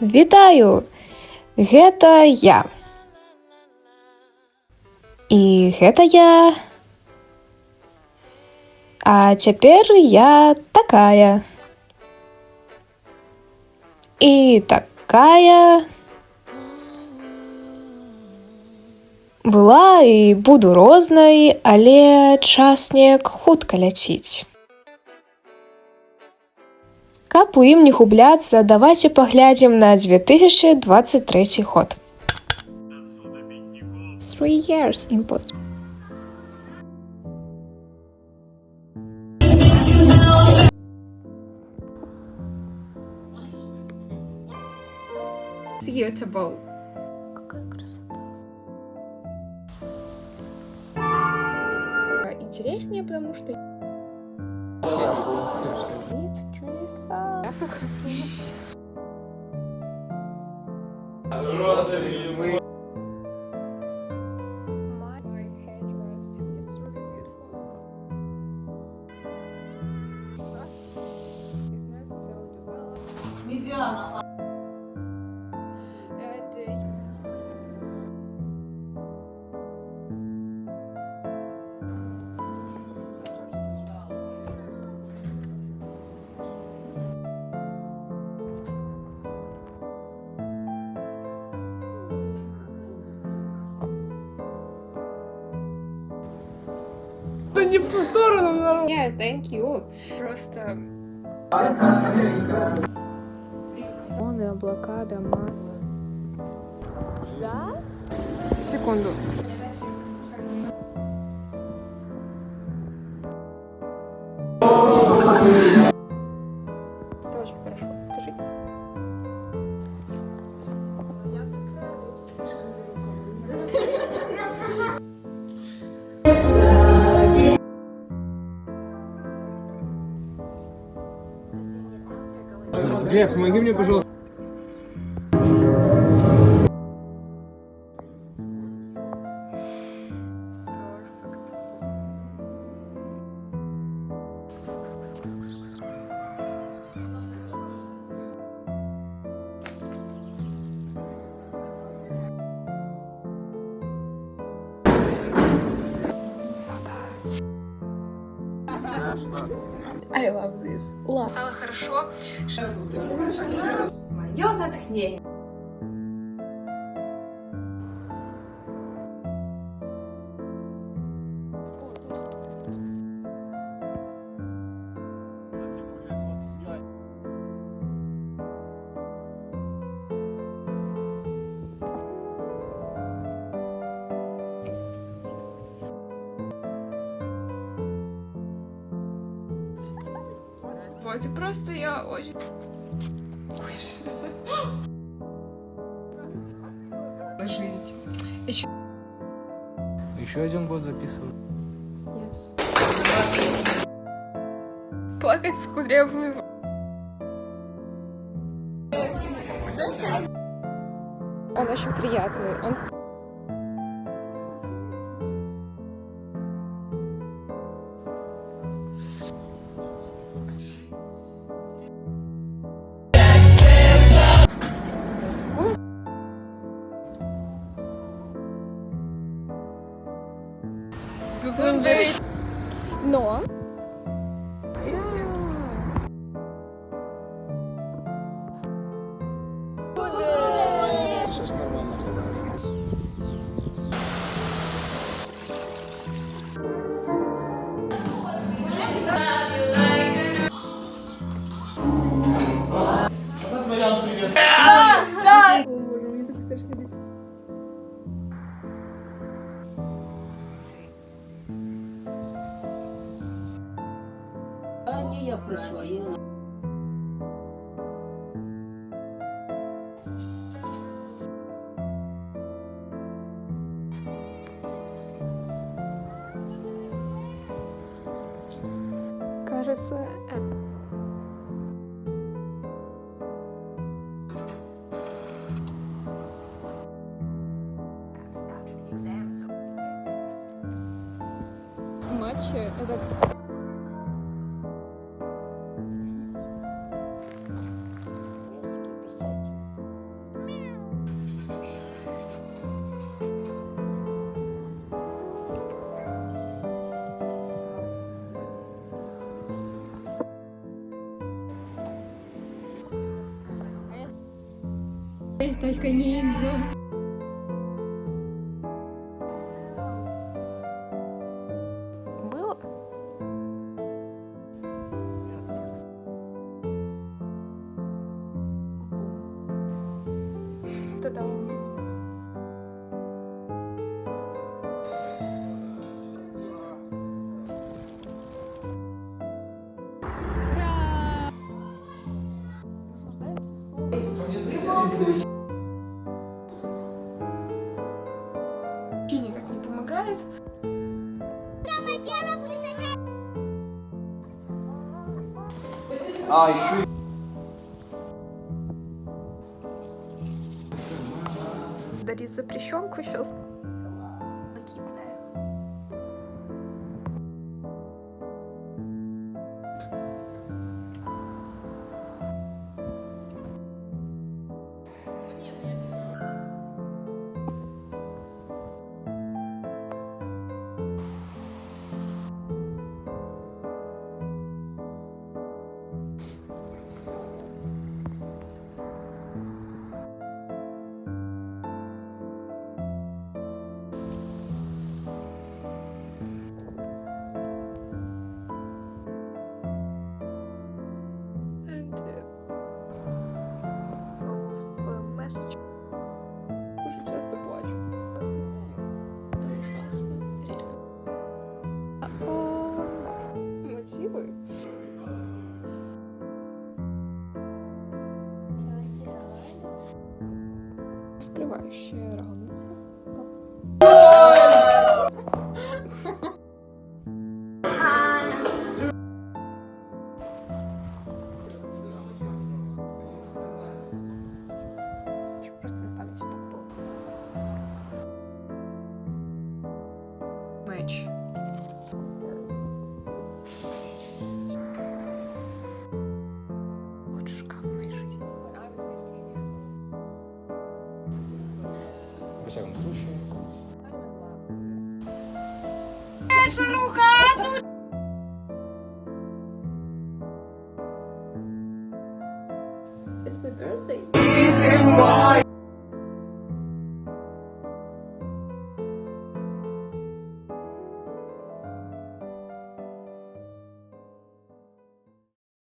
Вітаю! Гэта я. І гэта я. А цяпер я такая. І такая. Была і буду рознай, але час неяк хутка ляціць. Каб у ім не губляцца, давайце паглядзім на 2023 год. 3 years in post. Suitable. Какая красота. Интереснее, потому что... Чудеса. Я такой... Медиана. Да не в ту сторону, народ. Yeah, thank you. Просто... Вон и облака, дома. Да? Секунду. Это очень хорошо. Скажите. Глеб, помоги мне, пожалуйста. I love this. Love. Стало хорошо. Мое натхнение. Вот, и просто я очень... Жизнь. Еще один год записываю. Yes. Плакать с кудрявыми... Он очень приятный. Он... Но... Вот вариант привет. О, боже, мне так страшно лицо. Я присвоила. Кажется... Матчи — это... Писать. Только ниндзя. Было? Та-дам. Вообще никак не помогает. А, еще Дарит запрещенку сейчас. Накидная. Месседж. Уже часто плачу. Это ужасно. Реально. Мотивы. Скрывающая рану. Просто на память попал. Матч. Лучший шкаф в моей жизни. во всяком случае. It's my birthday.